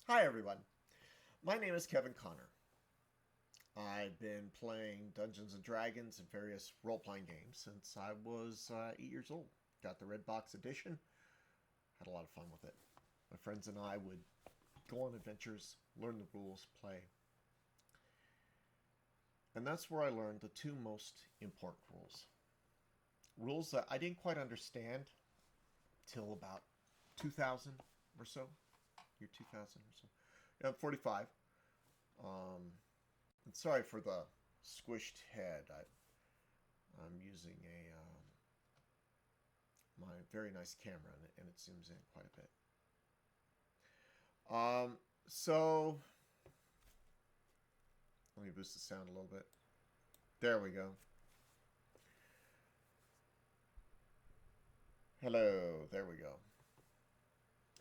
Hi everyone, my name is Kevin Connor. I've been playing Dungeons and Dragons and various role-playing games since I was 8 years old. Got the Red Box edition, had a lot of fun with it. My friends and I would go on adventures, learn the rules, play. And that's where I learned the two most important rules. Rules that I didn't quite understand till about 2000 or so, year 2000 or so. Yeah, I'm 45. And sorry for the squished head. I'm using my very nice camera, and it zooms in quite a bit. So let me boost the sound a little bit. There we go. Hello, there we go.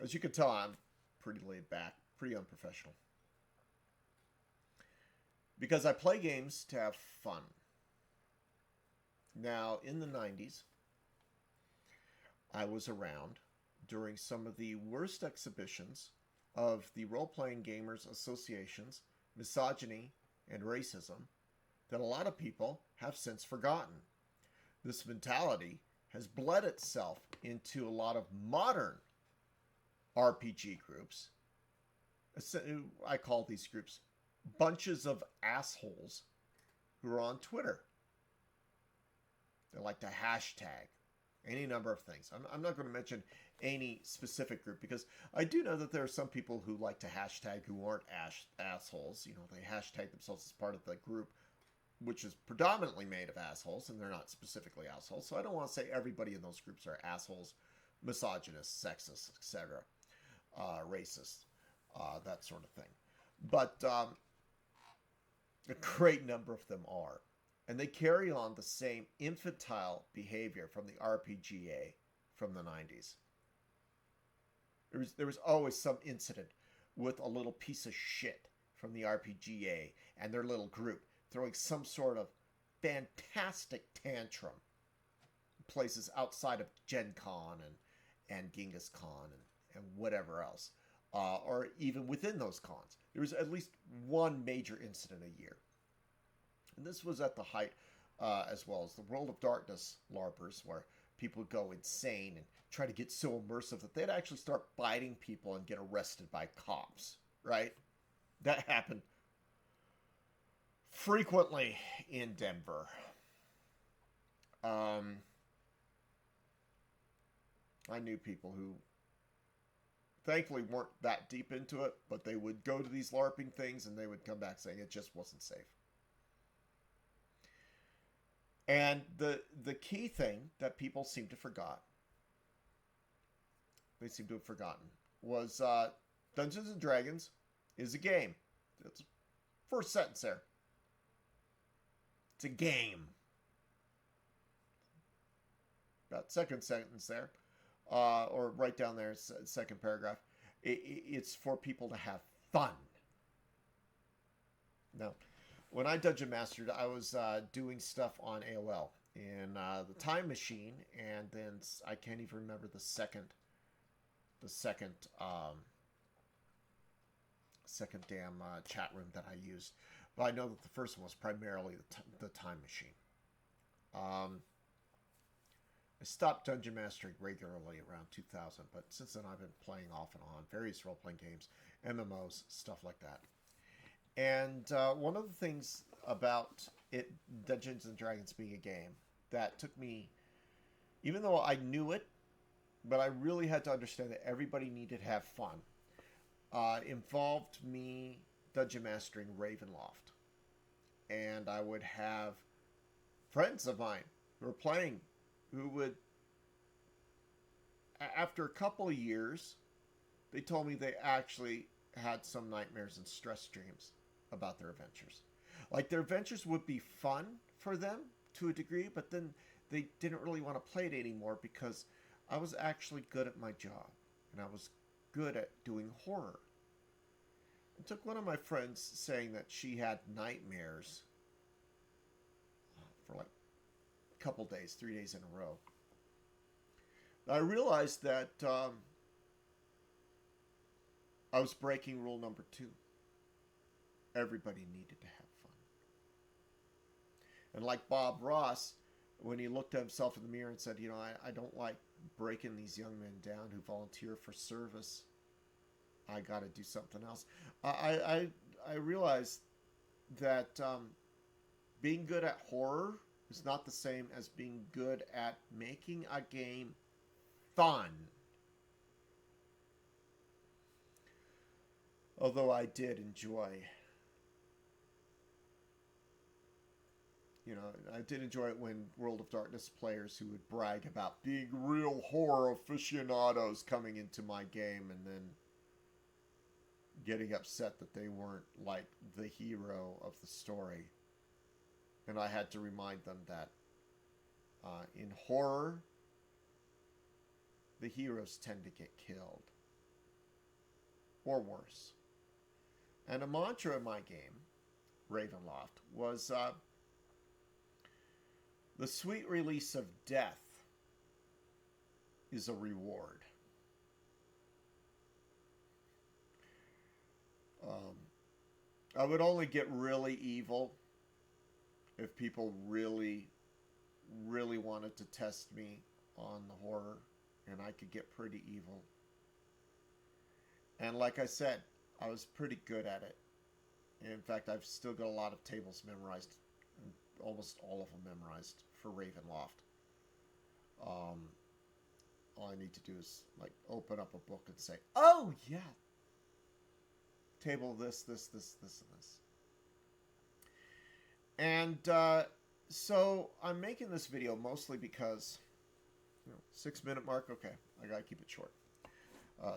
As you can tell, I'm pretty laid back, pretty unprofessional. Because I play games to have fun. Now, in the 90s, I was around during some of the worst exhibitions of the Role Playing Gamers Association's misogyny and racism that a lot of people have since forgotten. This mentality has bled itself into a lot of modern RPG groups. I call these groups bunches of assholes who are on Twitter. They like to hashtag any number of things. I'm not going to mention any specific group because I do know that there are some people who like to hashtag who aren't assholes. You know, they hashtag themselves as part of the group, which is predominantly made of assholes, and they're not specifically assholes. So I don't want to say everybody in those groups are assholes, misogynists, sexist, etc., racist, that sort of thing. But a great number of them are. And they carry on the same infantile behavior from the RPGA from the 90s. There was always some incident with a little piece of shit from the RPGA and their little group throwing some sort of fantastic tantrum in places outside of Gen Con and Genghis Khan and whatever else. Or even within those cons. There was at least one major incident a year. And this was at the height, as well as the World of Darkness LARPers, where people would go insane and try to get so immersive that they'd actually start biting people and get arrested by cops, right? That happened frequently in Denver. I knew people who thankfully weren't that deep into it, but they would go to these LARPing things and they would come back saying it just wasn't safe. And the key thing that people seem to have forgotten, was Dungeons and Dragons is a game. That's the first sentence there. It's a game. That second sentence there, or right down there, second paragraph. It's for people to have fun. Now, when I Dungeon Mastered, I was doing stuff on AOL in the Time Machine, and then I can't even remember the second damn chat room that I used. But I know that the first one was primarily the Time Machine. I stopped Dungeon Mastering regularly around 2000, but since then I've been playing off and on various role-playing games, MMOs, stuff like that. And one of the things about it, Dungeons and Dragons being a game, that took me, even though I knew it, but I really had to understand that everybody needed to have fun, involved me Dungeon Mastering Ravenloft. And I would have friends of mine who were playing who would, after a couple of years, they told me they actually had some nightmares and stress dreams about their adventures. Like, their adventures would be fun for them to a degree, but then they didn't really want to play it anymore because I was actually good at my job and I was good at doing horror. It took one of my friends saying that she had nightmares for like a couple days, 3 days in a row. I realized that I was breaking rule number 2. Everybody needed to have fun. And like Bob Ross, when he looked at himself in the mirror and said, I don't like breaking these young men down who volunteer for service. I got to do something else. I realized that being good at horror is not the same as being good at making a game fun. Although I did enjoy, I did enjoy it when World of Darkness players who would brag about being real horror aficionados coming into my game and then getting upset that they weren't like the hero of the story. And I had to remind them that in horror, the heroes tend to get killed. Or worse. And a mantra in my game, Ravenloft, was the sweet release of death is a reward. I would only get really evil if people really, really wanted to test me on the horror, and I could get pretty evil. And like I said, I was pretty good at it. In fact, I've still got a lot of tables memorized, almost all of them memorized for Ravenloft. All I need to do is like open up a book and say, "Oh yeah, table this, and this." And so I'm making this video mostly because 6-minute mark. Okay, I gotta keep it short.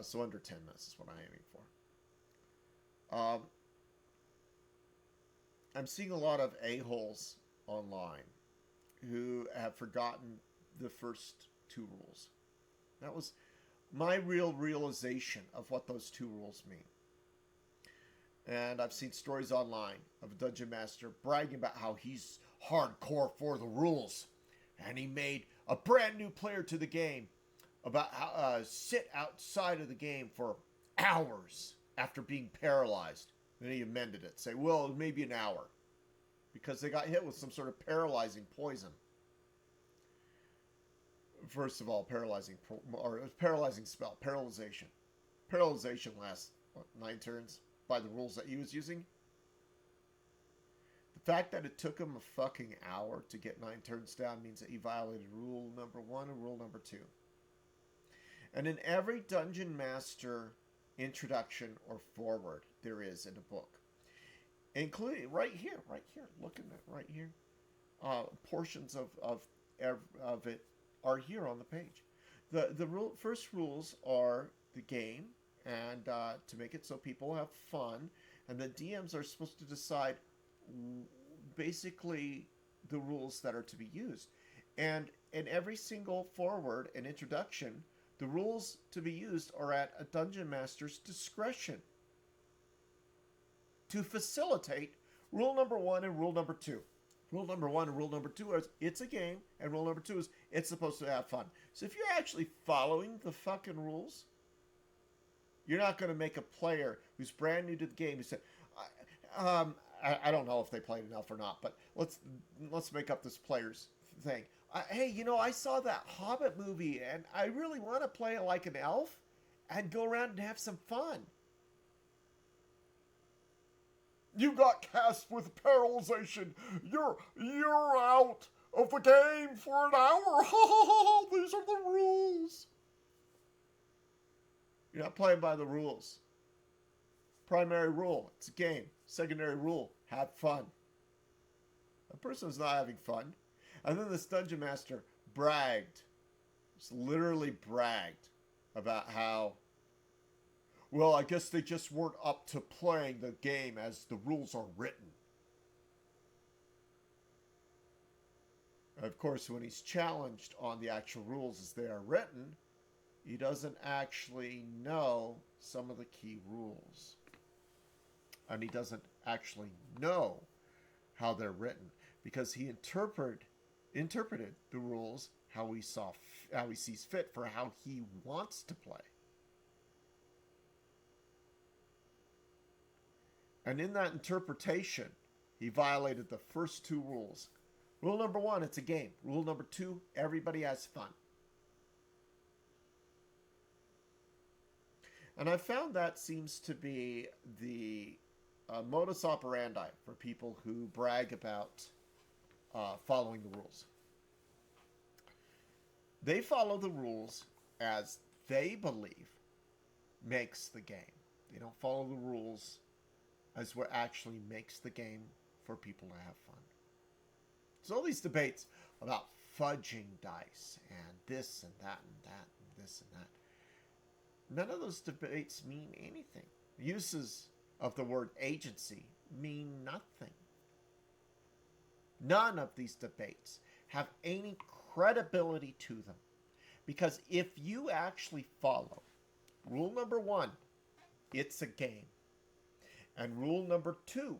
So under 10 minutes is what I'm aiming for. I'm seeing a lot of a-holes online who have forgotten the first 2 rules. That was my real realization of what those 2 rules mean. And I've seen stories online of a dungeon master bragging about how he's hardcore for the rules. And he made a brand new player to the game about how sit outside of the game for hours after being paralyzed. Then he amended it. Say, well, maybe an hour. Because they got hit with some sort of paralyzing poison. First of all, paralyzing spell. Paralyzation. Paralyzation lasts, 9 turns? By the rules that he was using. The fact that it took him a fucking hour to get 9 turns down means that he violated rule number 1 and rule number 2. And in every Dungeon Master introduction or forward there is in a book, including right here, looking at right here, portions of it are here on the page. The first rules are the game, and to make it so people have fun, and the DMs are supposed to decide basically the rules that are to be used. And in every single forward and introduction, the rules to be used are at a dungeon master's discretion to facilitate rule number 1 and rule number 2. Rule number 1 and rule number 2 is it's a game, and rule number 2 is it's supposed to have fun. So if you're actually following the fucking rules, you're not going to make a player who's brand new to the game who said, I don't know if they played enough or not, but let's make up this player's thing. Hey, I saw that Hobbit movie, and I really want to play it like an elf and go around and have some fun. You got cast with paralyzation. You're out of the game for an hour. These are the rules. You're not playing by the rules. Primary rule, it's a game. Secondary rule, have fun. A person is not having fun. And then this dungeon master bragged, just literally bragged about how, well, I guess they just weren't up to playing the game as the rules are written. And of course, when he's challenged on the actual rules as they are written, he doesn't actually know some of the key rules. And he doesn't actually know how they're written because he interpreted the rules how he sees fit for how he wants to play. And in that interpretation, he violated the first two rules. Rule number one, it's a game. Rule number two, everybody has fun. And I found that seems to be the modus operandi for people who brag about following the rules. They follow the rules as they believe makes the game. They don't follow the rules as what actually makes the game for people to have fun. So all these debates about fudging dice and this and that and that and this and that, none of those debates mean anything. Uses of the word agency mean nothing. None of these debates have any credibility to them. Because if you actually follow rule number one, it's a game. And rule number two,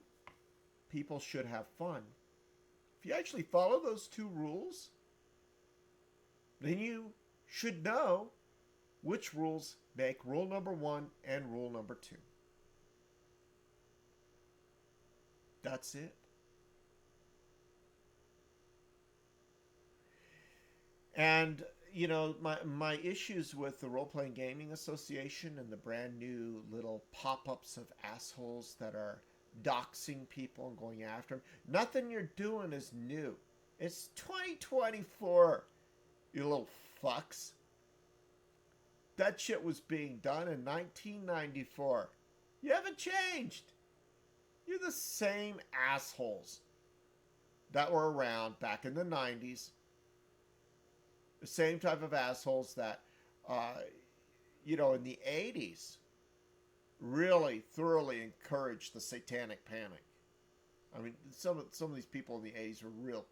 people should have fun. If you actually follow those two rules, then you should know which rules make rule number one and rule number two. That's it. And, you know, my issues with the Role Playing Gaming Association and the brand new little pop-ups of assholes that are doxing people and going after them, nothing you're doing is new. It's 2024, you little fucks. That shit was being done in 1994. You haven't changed. You're the same assholes that were around back in the 90s. The same type of assholes that, you know, in the 80s really thoroughly encouraged the satanic panic. I mean, some of these people in the 80s were real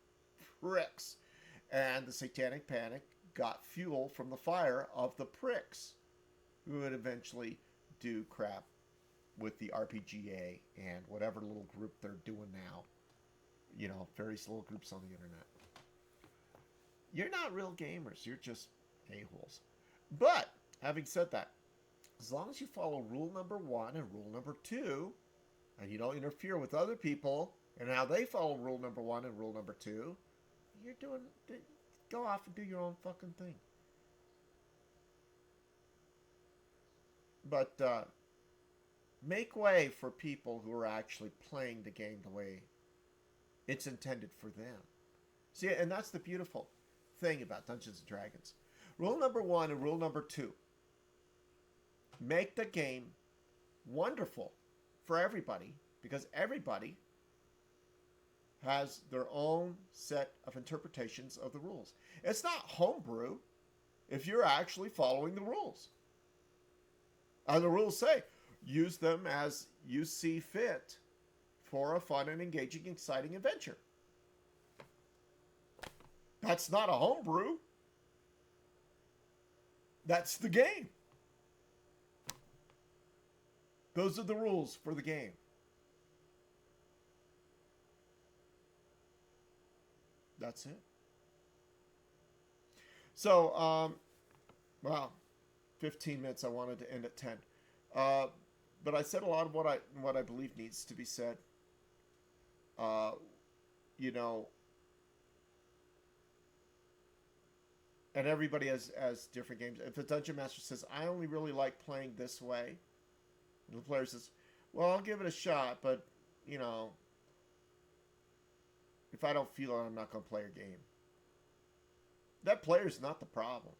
pricks. And the satanic panic got fuel from the fire of the pricks who would eventually do crap with the RPGA and whatever little group they're doing now. You know, various little groups on the internet. You're not real gamers. You're just a-holes. But, having said that, as long as you follow rule number one and rule number two, and you don't interfere with other people and how they follow rule number one and rule number two, you're doing... Go off and do your own fucking thing. But make way for people who are actually playing the game the way it's intended for them. See, and that's the beautiful thing about Dungeons & Dragons. Rule number one and rule number two. Make the game wonderful for everybody, because everybody has their own set of interpretations of the rules. It's not homebrew if you're actually following the rules. And the rules say, use them as you see fit for a fun and engaging, exciting adventure. That's not a homebrew. That's the game. Those are the rules for the game. That's it. So, well, 15 minutes. I wanted to end at 10. But I said a lot of what I believe needs to be said. You know, and everybody has different games. If the Dungeon Master says, I only really like playing this way, and the player says, well, I'll give it a shot, but, you know, if I don't feel it, I'm not going to play your game. That player's not the problem.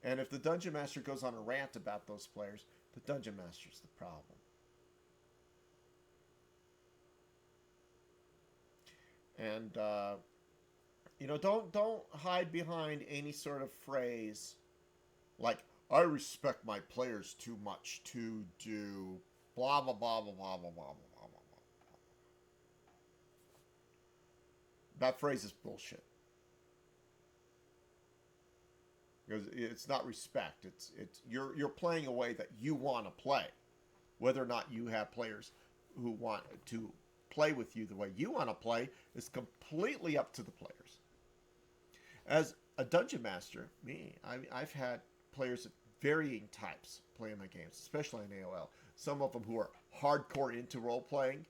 And if the Dungeon Master goes on a rant about those players, the Dungeon Master's the problem. And, you know, don't hide behind any sort of phrase like, I respect my players too much to do blah, blah, blah, blah, blah, blah, blah, blah, blah, blah. That phrase is bullshit. Because it's not respect. It's you're playing a way that you want to play. Whether or not you have players who want to play with you the way you want to play is completely up to the players. As a dungeon master, I've had players that varying types playing my games, especially in AOL. Some of them who are hardcore into role playing,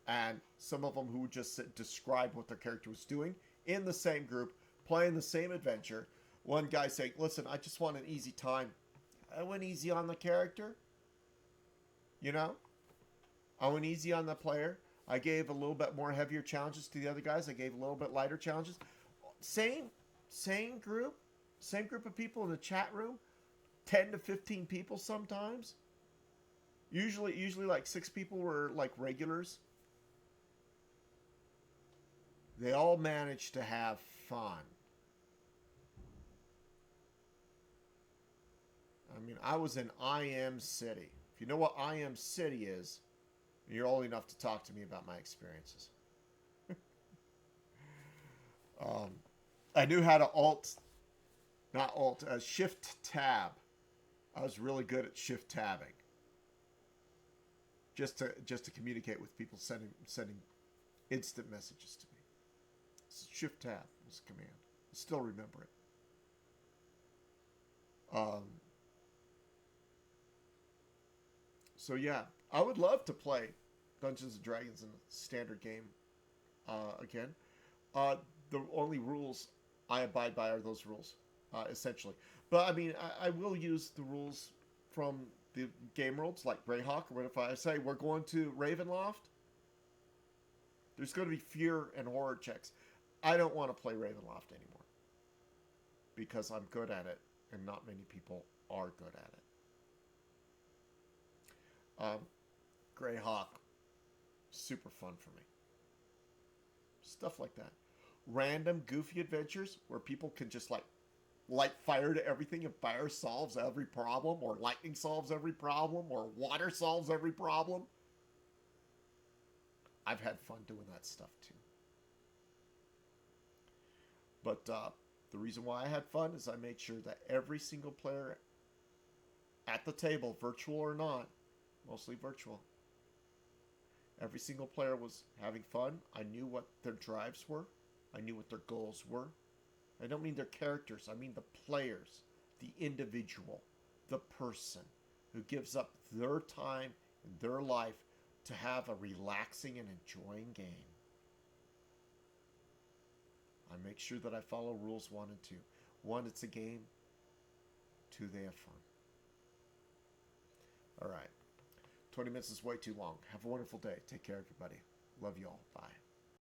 and some of them who just describe what their character was doing in the same group, playing the same adventure. One guy saying, listen, I just want an easy time. I went easy on the character. You know? I went easy on the player. I gave a little bit more heavier challenges to the other guys. I gave a little bit lighter challenges. Same group of people in the chat room. 10 to 15 people sometimes. Usually like 6 people were like regulars. They all managed to have fun. I mean, I was in IM City. If you know what IM City is, you're old enough to talk to me about my experiences. I knew how to shift tab. I was really good at shift tabbing. Just to communicate with people sending instant messages to me. Shift tab was a command. I still remember it. So yeah, I would love to play Dungeons and Dragons in a standard game again. The only rules I abide by are those rules, essentially. But I mean, I will use the rules from the game worlds, like Greyhawk, or what if I say we're going to Ravenloft? There's going to be fear and horror checks. I don't want to play Ravenloft anymore because I'm good at it, and not many people are good at it. Greyhawk, super fun for me. Stuff like that. Random, goofy adventures where people can just like light fire to everything and fire solves every problem, or lightning solves every problem, or water solves every problem. I've had fun doing that stuff too. But the reason why I had fun is I made sure that every single player at the table, virtual or not, mostly virtual, every single player was having fun. I knew what their drives were. I knew what their goals were. I don't mean their characters. I mean the players, the individual, the person who gives up their time and their life to have a relaxing and enjoying game. I make sure that I follow rules 1 and 2. 1, it's a game. 2, they have fun. All right. 20 minutes is way too long. Have a wonderful day. Take care, everybody. Love you all. Bye.